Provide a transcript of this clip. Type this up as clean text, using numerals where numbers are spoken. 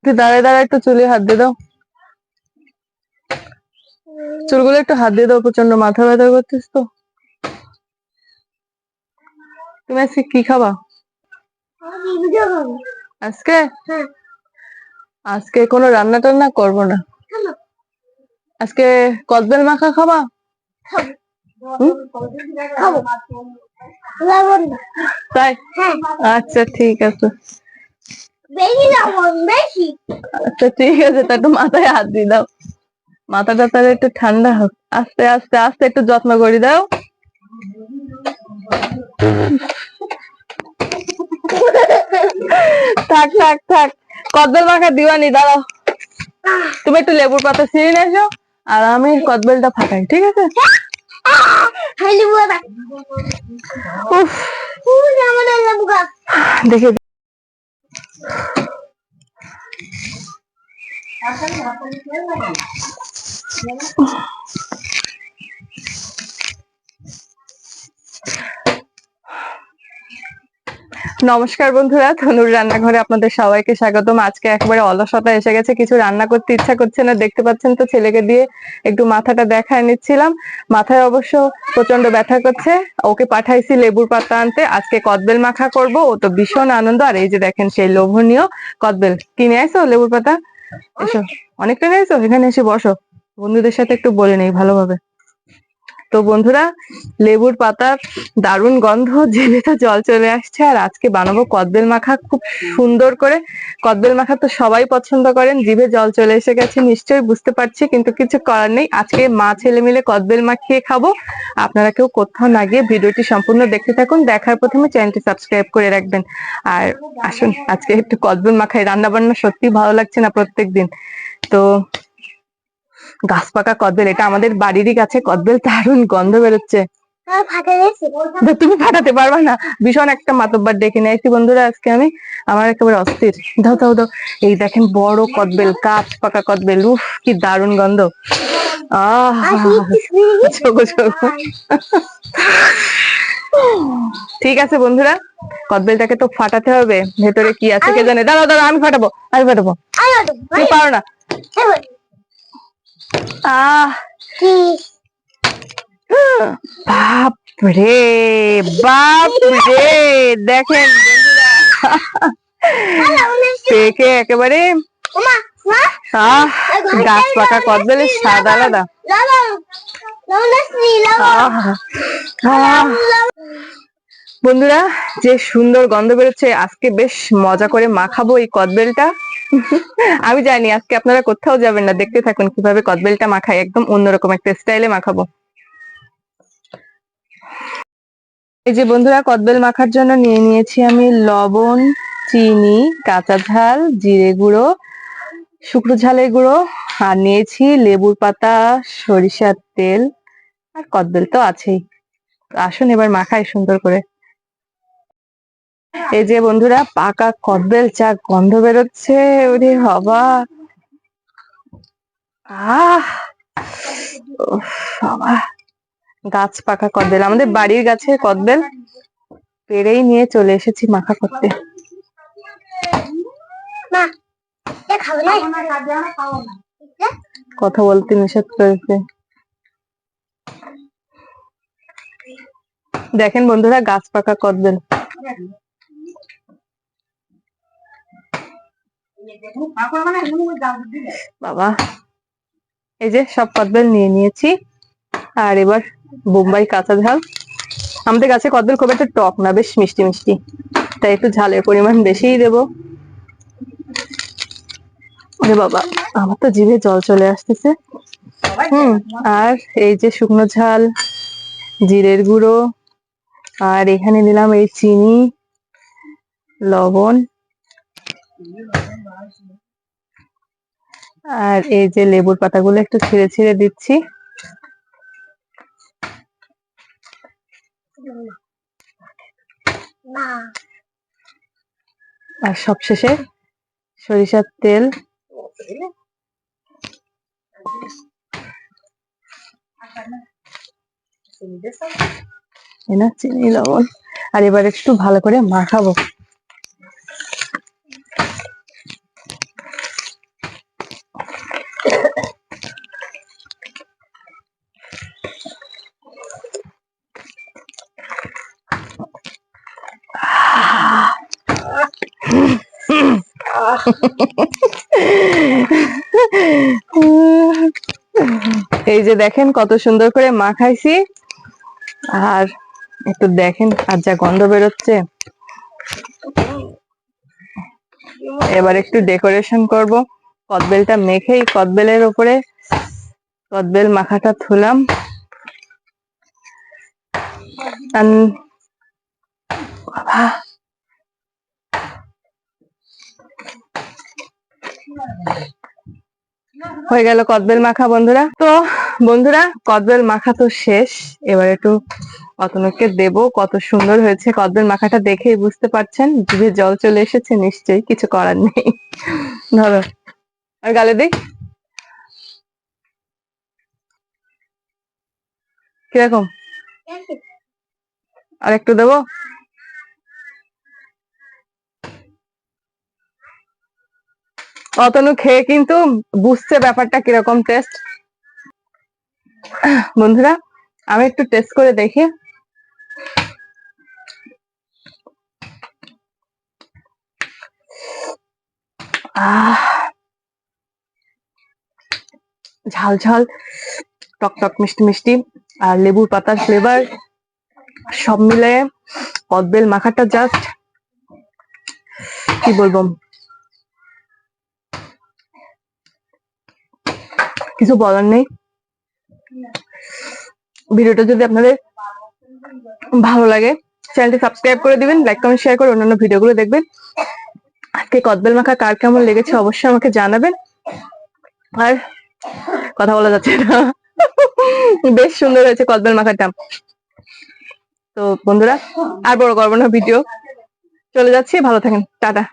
একটু দাঁড়ায় দাঁড়ায় একটু চুলে হাত দিয়ে দাও, চুলগুলো একটু হাত দিয়ে দাও, প্রচন্ড মাথা ব্যথা করতেছ তো। তুমি আজকে কি খাবা? আজকে আজকে কোনো রান্না টান্না করবো না, আজকে কদবেল মাখা খাবা? তাই? আচ্ছা ঠিক আছে, আচ্ছা ঠিক আছে, তা একটু মাথায় হাত দিয়ে দাও, মাথাটা তাহলে একটু ঠান্ডা হোক। আস্তে আস্তে আস্তে একটু যত্ন করে দাও। থাক থাক থাক, কদবেল মাখা দিওয়ানি, দাঁড়াও, তুমি একটু লেবুর পাতা ছিঁড়ে নিয়ে এসো, আর আমি কদবেলটা ফাটাই, ঠিক আছে? দেখে নমস্কার বন্ধুরা, তনুর রান্নাঘরে আপনাদের সবাইকে স্বাগতম। আজকে একেবারে অলসতা এসে গেছে, কিছু রান্না করতে ইচ্ছা করছে না, দেখতে পাচ্ছেন তো, ছেলেকে দিয়ে একটু মাথাটা দেখায় নিচ্ছিলাম। মাথায় অবশ্য প্রচন্ড ব্যথা করছে, ওকে পাঠাইছি লেবুর পাতা আনতে, আজকে কদবেল মাখা করব, ও তো ভীষণ আনন্দ। আর এই যে দেখেন সেই লোভনীয় কদবেল, কিনে আইসো লেবুর পাতা, এসো, অনেকটা নিয়ে আইসো, এখানে এসে বসো, বন্ধুদের সাথে একটু বলে নেই ভালোভাবে। তো বন্ধুরা, লেবুর পাতার দারুণ গন্ধ, জিভে তো জল চলে আসছে। আর আজকে বানাবো কদবেল মাখা, খুব সুন্দর করে। কদবেল মাখা তো সবাই পছন্দ করেন, জিভে জল চলে এসে গেছে নিশ্চয়ই বুঝতে পারছি, কিন্তু কিছু করার নেই, আজকে মা ছেলে মিলে কদবেল মাখিয়ে খাবো। আপনারা কেউ কোথাও না গিয়ে ভিডিওটি সম্পূর্ণ দেখতে থাকুন, দেখার প্রথমে চ্যানেলটি সাবস্ক্রাইব করে রাখবেন। আর আসুন আজকে একটু কদবেল মাখাই, রান্না বান্না সত্যি ভালো লাগছে না প্রত্যেকদিন। তো গাছ পাকা কদবেল, এটা আমাদের বাড়িরই গাছে কদবেল, দারুণ গন্ধ বেরোচ্ছে। তুমি ফাটাতে পারবা না, ভীষণ একটা মাতব্বার ডেকে নিয়েছি বন্ধুরা আজকে আমি, আমার একেবারে অস্থির। দাও দাও দাও, এই দেখেন বড় কদবেল, গাছ পাকা কদবেল, উফ কি দারুণ গন্ধ। ঠিক আছে বন্ধুরা, কদবেলটাকে তো ফাটাতে হবে, ভেতরে কি আছে কে জানে। দাঁড়াও দাঁড়াও, আমি ফাটাবো, আমি ফাটাবো, তুমি পারো না। বাপরে বাপরে, দেখেন বন্ধুরা, দেখে একেবারে গাছ পাকা কদবেলের স্বাদ আলাদা। বন্ধুরা, যে সুন্দর গন্ধ বেরোচ্ছে, আজকে বেশ মজা করে মাখাবো এই কদবেলটা। আমি জানি আজকে আপনারা কোথাও যাবেন না, দেখতে থাকুন কিভাবে কদবেলটা মাখাই, একদম অন্যরকম একটা স্টাইলে মাখাবো। এই যে বন্ধুরা, কদবেল মাখার জন্য নিয়ে নিয়েছি আমি লবণ, চিনি, কাঁচা ঝাল, জিরে গুঁড়ো, শুকনো ঝালের গুঁড়ো, আর নিয়েছি লেবুর পাতা, সরিষার তেল, আর কদবেল তো আছেই। আসুন এবার মাখাই সুন্দর করে। এই যে বন্ধুরা, পাকা কদবেল, চা গন্ধ বেরোচ্ছে, ওরে বাবা, বাবা, গাছ পাকা কদবেল, আমাদের বাড়ির গাছের কদবেল, পেরেই নিয়ে চলে এসেছি মাখা করতে। কথা বলতে নিষেধ করেছে। দেখেন বন্ধুরা, গাছ পাকা কদবেল, বাবা, এই যে সব কদবেল নিয়ে নিয়েছি। আর এবার বোম্বাই কাঁচা ঝাল, আমাদের গাছে কদবেল খুব একটা টক না, বেশ মিষ্টি মিষ্টি, তাই একটু ঝালের পরিমাণ বেশিই দেবো। আরে বাবা, আমার তো জিভে জল চলে আসতেছে। আর এই যে শুকনো ঝাল, জিরের গুঁড়ো, আর এখানে নিলাম এই চিনি, লবণ, আর এই যে লেবুর পাতাগুলো একটু ছিঁড়ে ছিঁড়ে দিচ্ছি। আর সবশেষে সরিষার তেল, চিনি, লবণ, আর এবার একটু ভালো করে মাখাবো। এই যে দেখেন কত সুন্দর করে মাখাইছি, আর একটু দেখেন আর যা গন্ধ বেরোচ্ছে। এবার একটু ডেকোরেশন করব, কদবেলটা মেখেই কদবেলের উপরে কদবেল মাখাটা থুলাম। হয়ে গেল কদবেল মাখা বন্ধুরা। তো বন্ধুরা কদবেল মাখা তো শেষ, এবার একটু অতনুকে দেব। কত সুন্দর হয়েছে কদবেল মাখাটা, দেখেই বুঝতে পারছেন, জিভে জল চলে এসেছে, নিশ্চয়ই কিছু করার নেই। ধরো আর গালে দিই, কিরকম? আর একটু দেবো? অতনু খেয়ে কিন্তু বুঝছে ব্যাপারটা কিরকম টেস্ট। বন্ধুরা আমি একটু টেস্ট করে দেখি। ঝাল ঝাল, টক টক, মিষ্টি মিষ্টি, আর লেবুর পাতার ফ্লেভার সব মিলে কদবেল মাখাটা জাস্ট কি বলবো, কিছু বলার নেই। ভিডিওটা যদি আপনাদের ভালো লাগে চ্যানেলটি সাবস্ক্রাইব করে দিবেন, লাইক কমেন্ট শেয়ার করে অন্যান্য ভিডিওগুলো দেখবেন। আজকে কদবেল মাখা কার কেমন লেগেছে অবশ্যই আমাকে জানাবেন। আর কথা বলা যাচ্ছে না, বেশ সুন্দর হয়েছে কদবেল মাখাটা। তো বন্ধুরা আর বড় করবো না ভিডিও, চলে যাচ্ছি, ভালো থাকেন, টাটা।